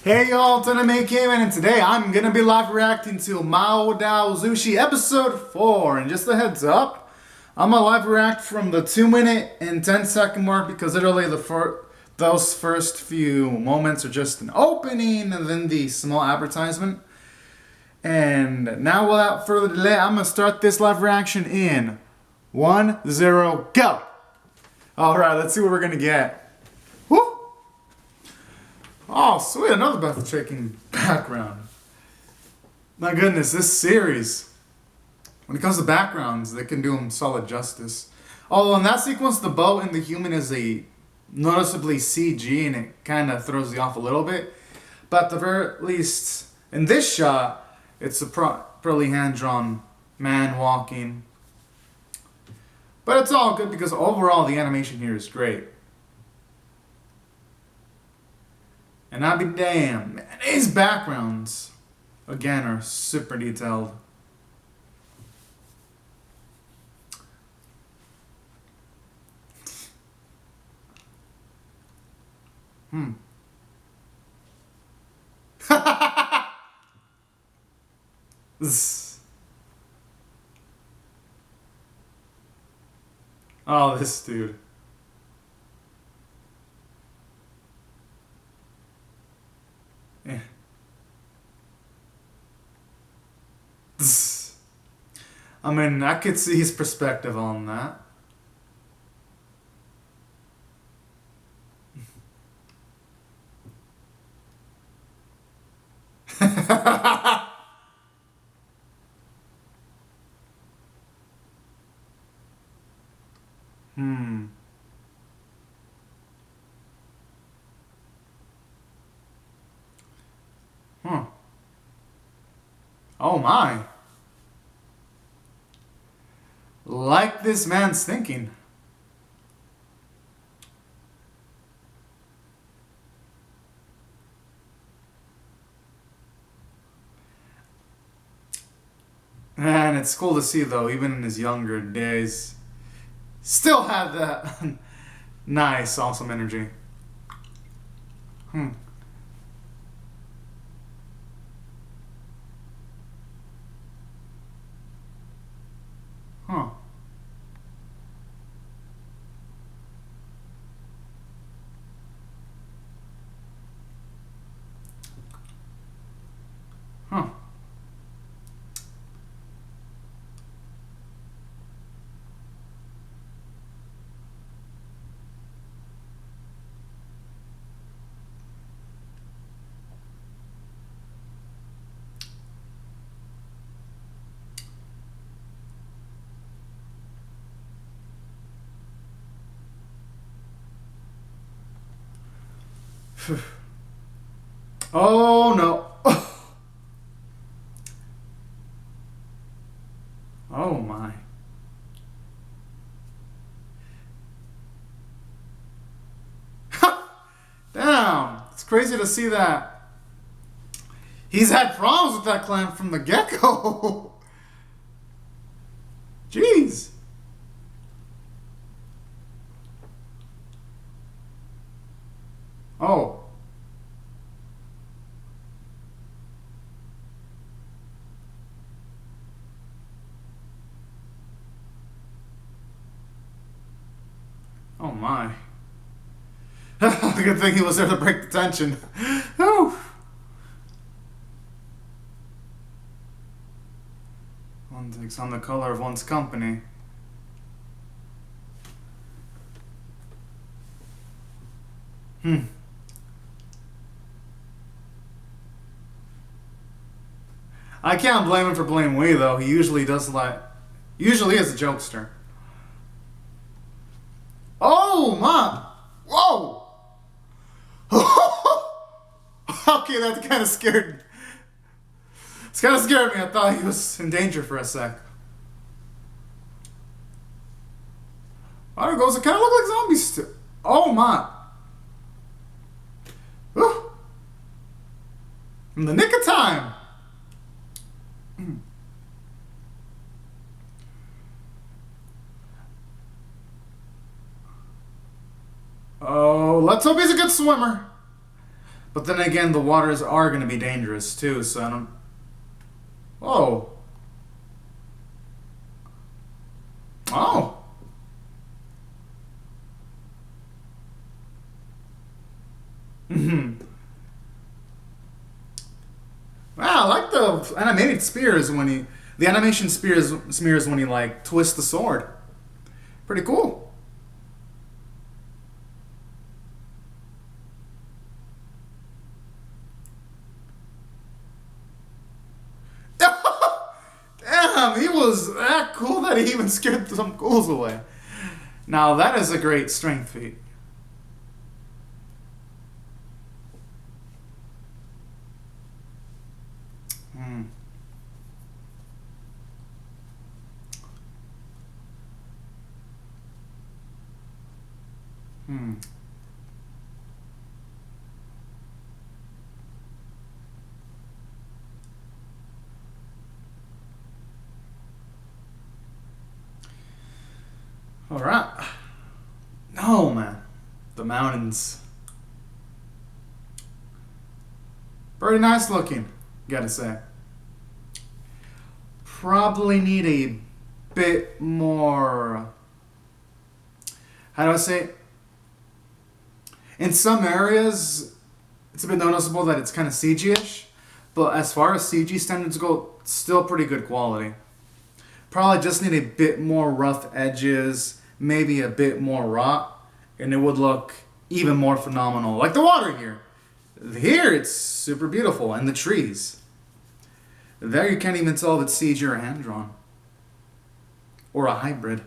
Hey y'all, it's Anime Cayman, and today I'm gonna be live reacting to Mao Dao Zushi episode 4. And just a heads up, I'm gonna live react from the 2 minute and 10 second mark because literally those first few moments are just an opening and then the small advertisement. And now without further delay, I'm gonna start this live reaction in 1, 0, go! Alright, let's see what we're gonna get. Woo! Oh, sweet, another breathtaking background. My goodness, this series, when it comes to backgrounds, they can do them solid justice. Although in that sequence, the boat and the human is a noticeably CG and it kind of throws you off a little bit. But at the very least, in this shot, it's a properly hand-drawn man walking. But it's all good because overall the animation here is great. And I'll be damned, man, these backgrounds, again, are super detailed. Oh, this dude. Yeah. I mean, I could see his perspective on that. Hmm. Huh. Oh my. Like this man's thinking. And it's cool to see though, even in his younger days, still had that nice, awesome energy. Hmm. Huh. Huh. Oh no. Oh my. Damn. It's crazy to see that. He's had problems with that clan from the get-go. Jeez. Oh. Oh my. Good thing he was there to break the tension. Whew. One takes on the color of one's company. I can't blame him for blaming Wii though. He usually usually is a jokester. Oh my! Whoa! Okay, that kind of scared. It's kind of scared me. I thought he was in danger for a sec. There goes. It kind of look like zombies too. Oh my! Whew. In the nick of time. Oh, let's hope he's a good swimmer. But then again, the waters are going to be dangerous too, so I don't. Oh. Oh. Wow, I like the animated spears when he. The animation smears when he like twists the sword. Pretty cool. Damn, he was that cool that he even scared some ghouls away. Now that is a great strength feat. Hmm. Hmm. All right. No, man. The mountains. Very nice looking, gotta say. Probably need a bit more. How do I say it? In some areas, it's a bit noticeable that it's kind of CG-ish, but as far as CG standards go, still pretty good quality. Probably just need a bit more rough edges, maybe a bit more rot, and it would look even more phenomenal. Like the water here. Here it's super beautiful, and the trees. There you can't even tell if it's CG or hand drawn. Or a hybrid.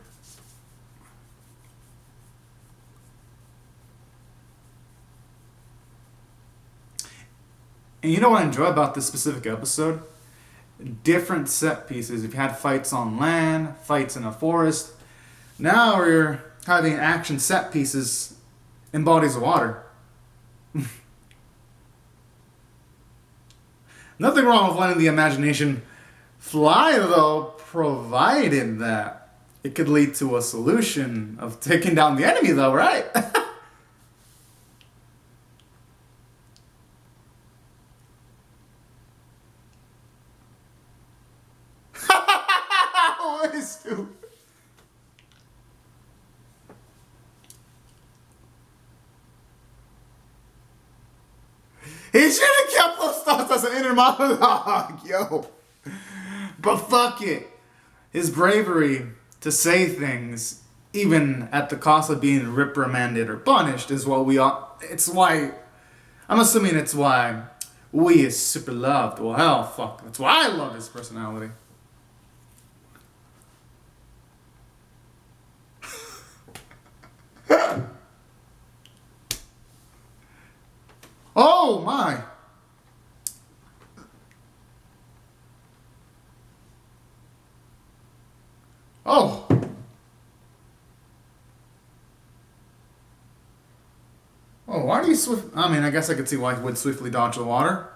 And you know what I enjoy about this specific episode? Different set pieces. If you had fights on land, fights in a forest, now we're having action set pieces in bodies of water. Nothing wrong with letting the imagination fly, though, provided that it could lead to a solution of taking down the enemy, though, right? What is stupid? He should have kept those thoughts as an inner monologue, yo. But fuck it. His bravery to say things, even at the cost of being reprimanded or punished, is what we all. It's why. I'm assuming it's why we is super loved. Well, hell, fuck. That's why I love his personality. Oh my. Oh. Oh, why do you swift? I mean, I guess I could see why he would swiftly dodge the water.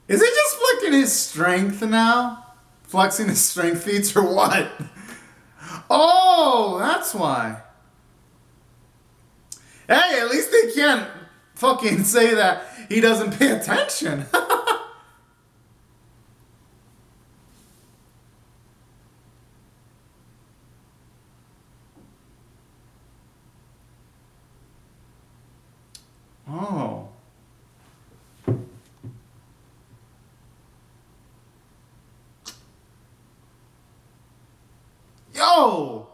Is he just flicking his strength now? Flexing his strength feats or what? Oh, that's why. Hey, at least they can't fucking say that he doesn't pay attention. Oh. Yo!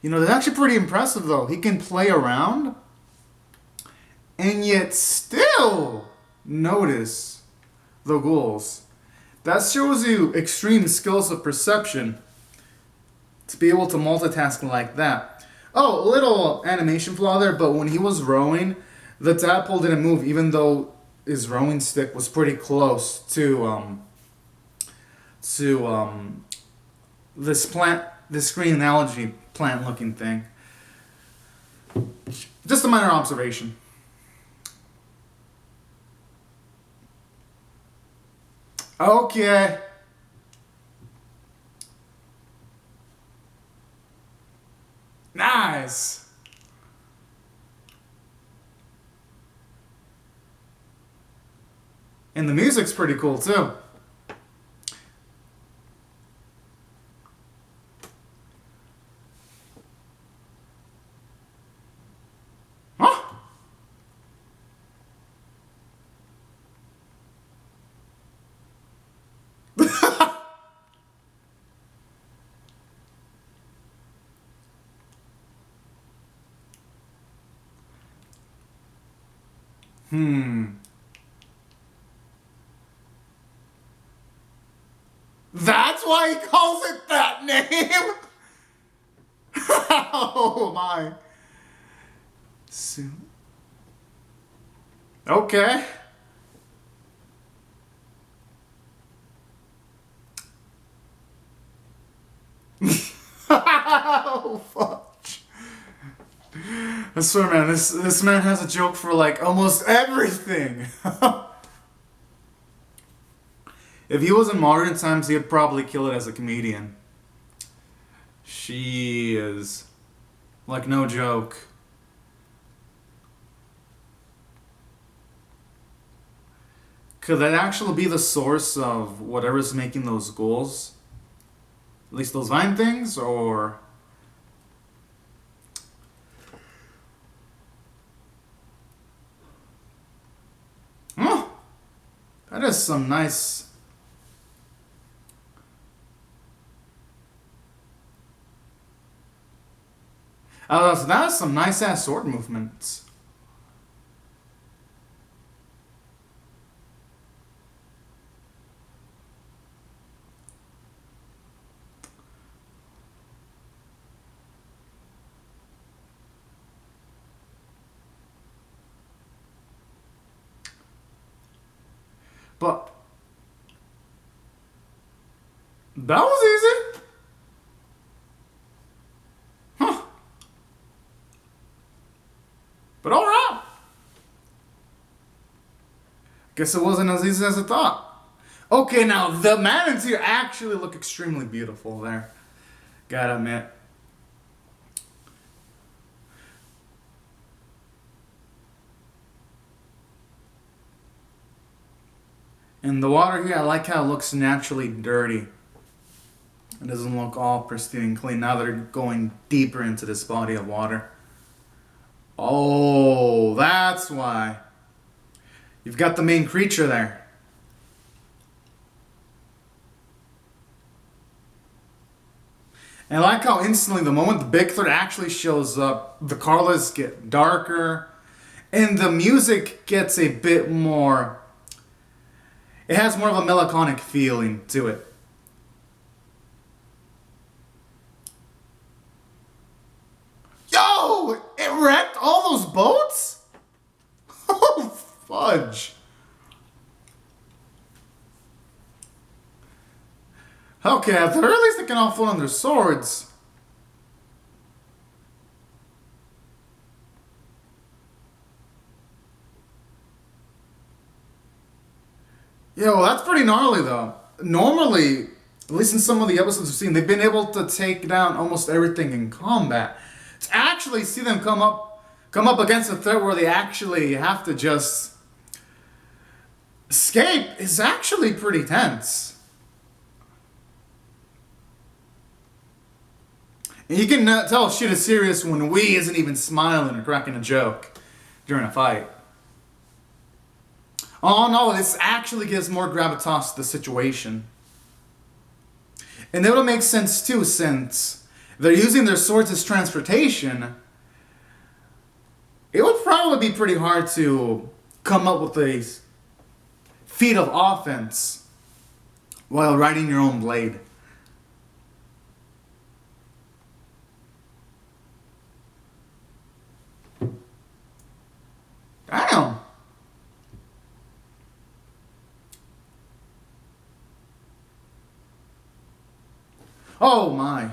You know, that's actually pretty impressive, though. He can play around and yet still notice the ghouls. That shows you extreme skills of perception to be able to multitask like that. Oh, a little animation flaw there, but when he was rowing, the tadpole didn't move, even though his rowing stick was pretty close to this plant, this green algae plant looking thing. Just a minor observation. Okay. Nice. And the music's pretty cool too. Huh? Hmm. That's why he calls it that name? Oh my. Soon. Okay. Oh fudge. I swear, man, this man has a joke for like almost everything. If he was in modern times, he'd probably kill it as a comedian. She is like no joke. Could that actually be the source of whatever's making those ghouls? At least those vine things, or oh, that is some nice. So that is some nice ass sword movements. But that was easy. Huh. But alright. Guess it wasn't as easy as I thought. Okay, now the mannequins here actually look extremely beautiful there. Gotta admit. And the water here, I like how it looks naturally dirty. It doesn't look all pristine and clean. Now they're going deeper into this body of water. Oh, that's why. You've got the main creature there. And I like how instantly, the moment the big threat actually shows up, the colors get darker, and the music gets a bit more. It has more of a melancholic feeling to it. Yo! It wrecked all those boats? Oh, fudge. Okay, at the very least they can all fall on their swords. Yo, that's pretty gnarly though. Normally, at least in some of the episodes we've seen, they've been able to take down almost everything in combat. To actually see them come up against a threat where they actually have to just escape is actually pretty tense. And you can tell shit is serious when Wee isn't even smiling or cracking a joke during a fight. Oh no, this actually gives more gravitas to the situation. And that would make sense too, since they're using their swords as transportation. It would probably be pretty hard to come up with a feat of offense while riding your own blade. Damn. Oh my.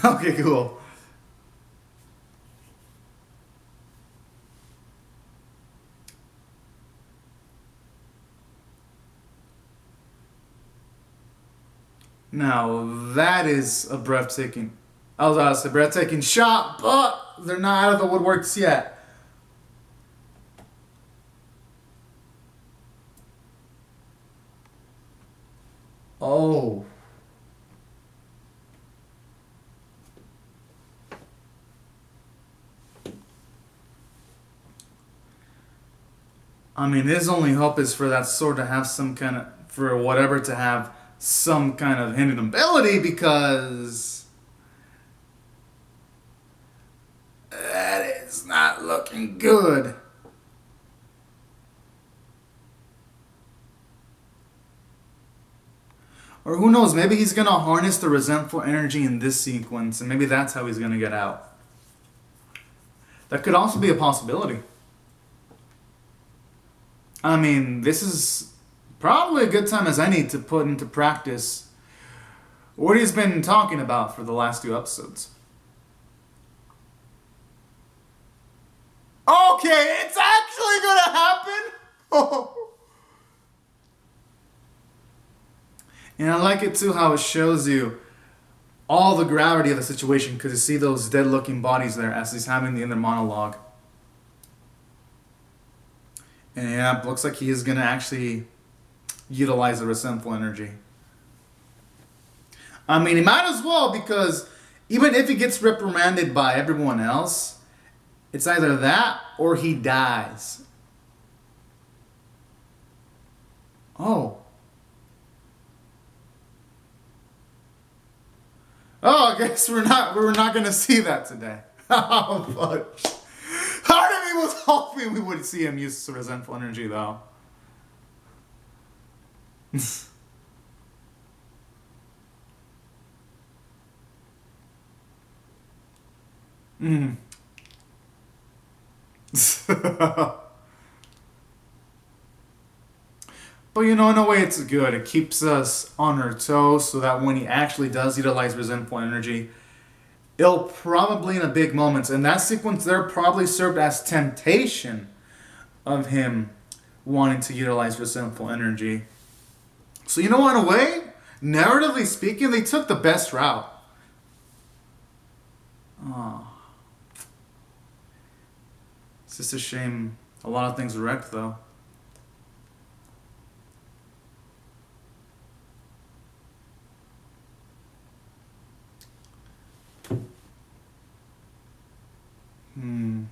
Okay, cool. Now that is a breathtaking. I was about to say breathtaking shot, but they're not out of the woodworks yet. Oh. I mean, his only hope is for that sword to have some kind of, for whatever to have some kind of hidden ability because that is not looking good. Or who knows, maybe he's gonna harness the resentful energy in this sequence and maybe that's how he's gonna get out. That could also be a possibility. I mean, this is probably a good time as any to put into practice what he's been talking about for the last two episodes. Okay, it's actually gonna happen! And I like it too how it shows you all the gravity of the situation because you see those dead looking bodies there as he's having the inner monologue. And yeah, it looks like he is going to actually utilize the resentful energy. I mean, he might as well because even if he gets reprimanded by everyone else, it's either that or he dies. Oh. Oh, I guess we're not gonna see that today. Oh, fudge. Part of me was hoping we would see him use resentful energy, though. Mm. But you know, in a way, it's good. It keeps us on our toes so that when he actually does utilize resentful energy, it'll probably in a big moments. And that sequence there probably served as temptation of him wanting to utilize resentful energy. So you know, in a way, narratively speaking, they took the best route. Oh. It's just a shame a lot of things wrecked though. Hmm.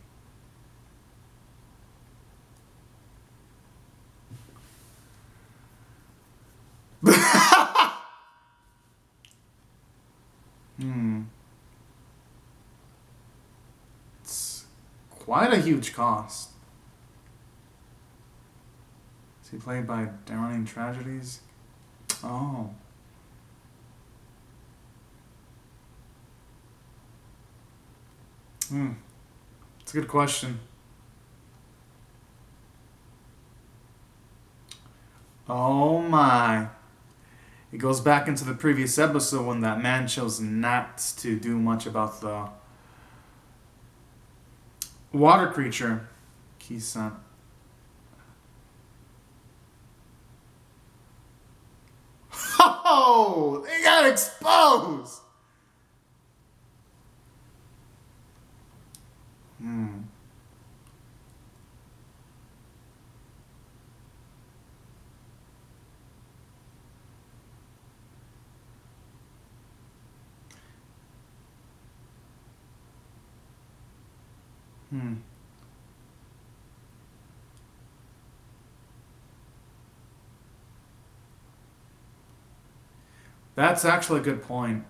Hmm. It's quite a huge cost. Is he played by Drowning Tragedies? Oh. Hmm. It's a good question. Oh my. It goes back into the previous episode when that man chose not to do much about the water creature. Kisan. Oh! They got exposed! Hmm. Hmm. That's actually a good point.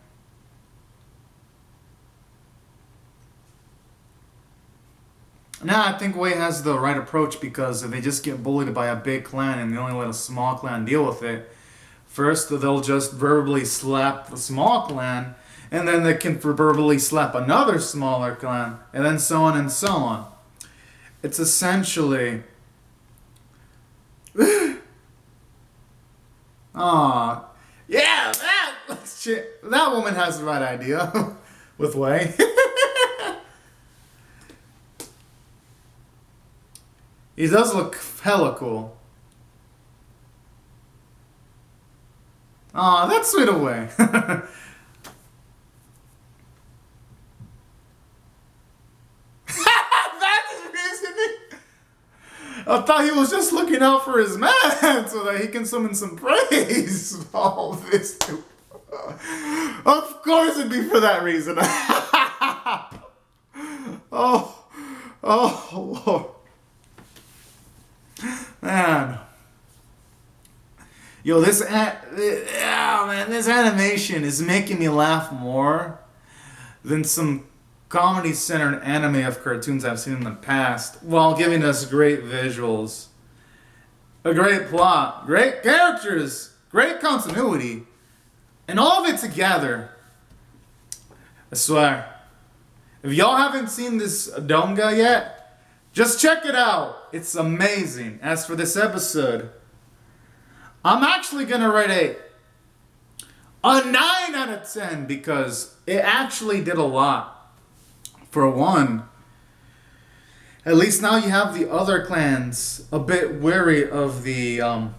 Now I think Wei has the right approach because if they just get bullied by a big clan and they only let a small clan deal with it, first they'll just verbally slap the small clan, and then they can verbally slap another smaller clan, and then so on and so on. It's essentially, ah, yeah, that shit. That woman has the right idea. with Wei. He does look hella cool. Aw, that's sweet of Wei. I thought he was just looking out for his man so that he can summon some praise. All this. Of course it'd be for that reason. Oh, Lord. Man. Yo, this animation is making me laugh more than some comedy-centered anime of cartoons I've seen in the past, while giving us great visuals, a great plot, great characters, great continuity, and all of it together. I swear. If y'all haven't seen this donga yet, just check it out. It's amazing. As for this episode, I'm actually gonna rate a 9 out of 10 because it actually did a lot. For one, at least now you have the other clans a bit wary of the I'm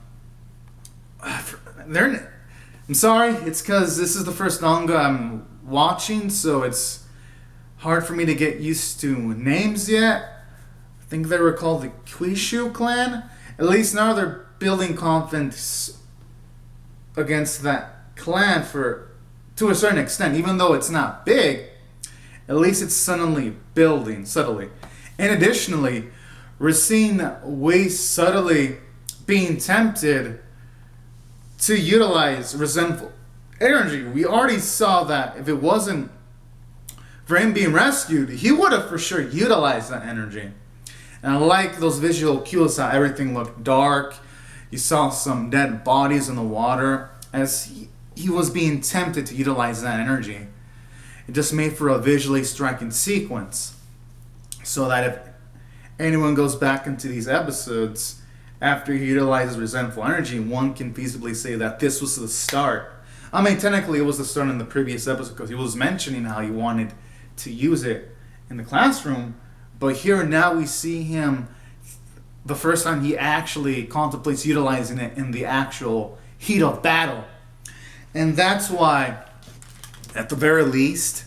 sorry, it's because this is the first manga I'm watching, so it's hard for me to get used to names yet. I think they were called the Quishu clan. At least now they're building confidence against that clan to a certain extent, even though it's not big. At least it's suddenly building, subtly. And additionally, we're seeing Wei subtly being tempted to utilize resentful energy. We already saw that if it wasn't for him being rescued, he would have for sure utilized that energy. And I like those visual cues, how everything looked dark. You saw some dead bodies in the water as he was being tempted to utilize that energy. It just made for a visually striking sequence, so that if anyone goes back into these episodes after he utilizes resentful energy, one can feasibly say that this was the start. I mean, technically it was the start in the previous episode because he was mentioning how he wanted to use it in the classroom, but here now we see him the first time he actually contemplates utilizing it in the actual heat of battle. And that's why, at the very least,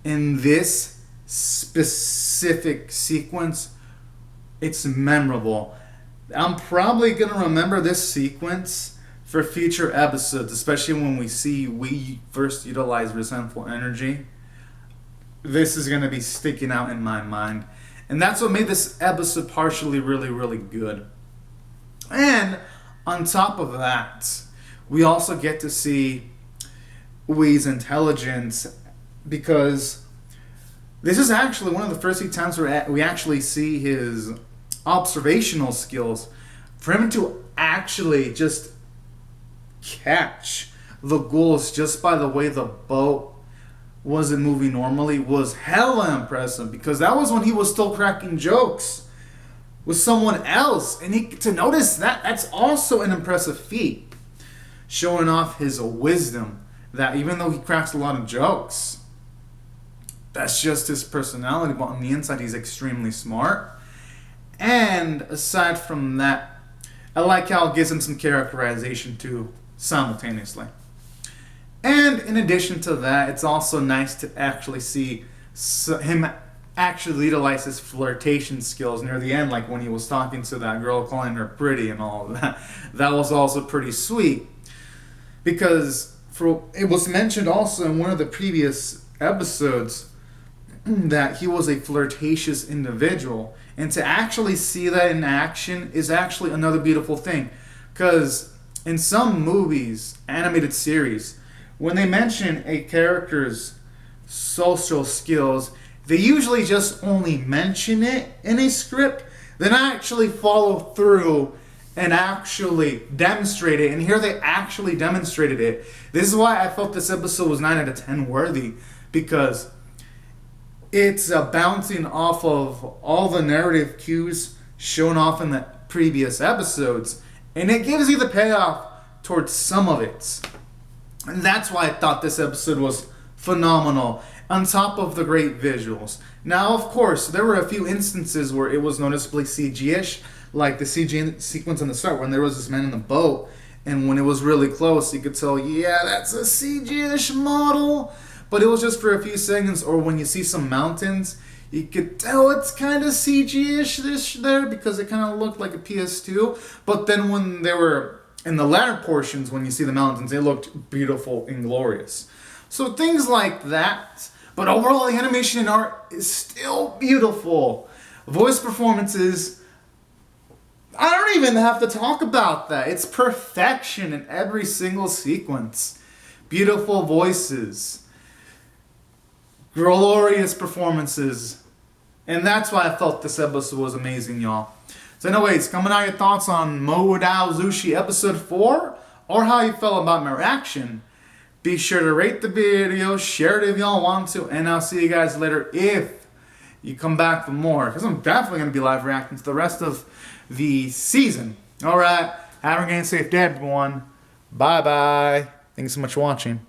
in this specific sequence, it's memorable. I'm probably going to remember this sequence for future episodes, especially when we first utilize resentful energy. This is going to be sticking out in my mind. And that's what made this episode partially really, really good. And on top of that, we also get to see Wei's intelligence, because this is actually one of the first few times where we actually see his observational skills. For him to actually just catch the ghouls just by the way the boat wasn't moving normally was hella impressive, because that was when he was still cracking jokes with someone else, and to notice that's also an impressive feat, showing off his wisdom, that even though he cracks a lot of jokes, that's just his personality, but on the inside he's extremely smart. And aside from that, I like how it gives him some characterization too simultaneously. And in addition to that, it's also nice to actually see him actually utilize his flirtation skills near the end, like when he was talking to that girl, calling her pretty and all of that. That was also pretty sweet, because it was mentioned also in one of the previous episodes that he was a flirtatious individual, and to actually see that in action is actually another beautiful thing, because in some movies, animated series, when they mention a character's social skills, they usually just only mention it in a script, then actually follow through and actually demonstrate it. And here they actually demonstrated it. This is why I felt this episode was 9 out of 10 worthy, because it's bouncing off of all the narrative cues shown off in the previous episodes, and it gives you the payoff towards some of it. And that's why I thought this episode was phenomenal. on top of the great visuals. Now, of course, there were a few instances where it was noticeably CG-ish, like the CG sequence on the start when there was this man in the boat, and when it was really close, you could tell, yeah, that's a CG-ish model, but it was just for a few seconds. Or when you see some mountains, you could tell it's kind of CG-ish there because it kind of looked like a PS2, but then when they were in the latter portions, when you see the mountains, they looked beautiful and glorious. So things like that. But overall, the animation and art is still beautiful. Voice performances, I don't even have to talk about that. It's perfection in every single sequence. Beautiful voices. Glorious performances. And that's why I felt this episode was amazing, y'all. So anyways, comment out your thoughts on Mamoru Ozushi episode 4, or how you felt about my reaction. Be sure to rate the video, share it if y'all want to, and I'll see you guys later if you come back for more. Because I'm definitely going to be live reacting to the rest of the season. Alright, have a safe day, everyone. Bye-bye. Thanks so much for watching.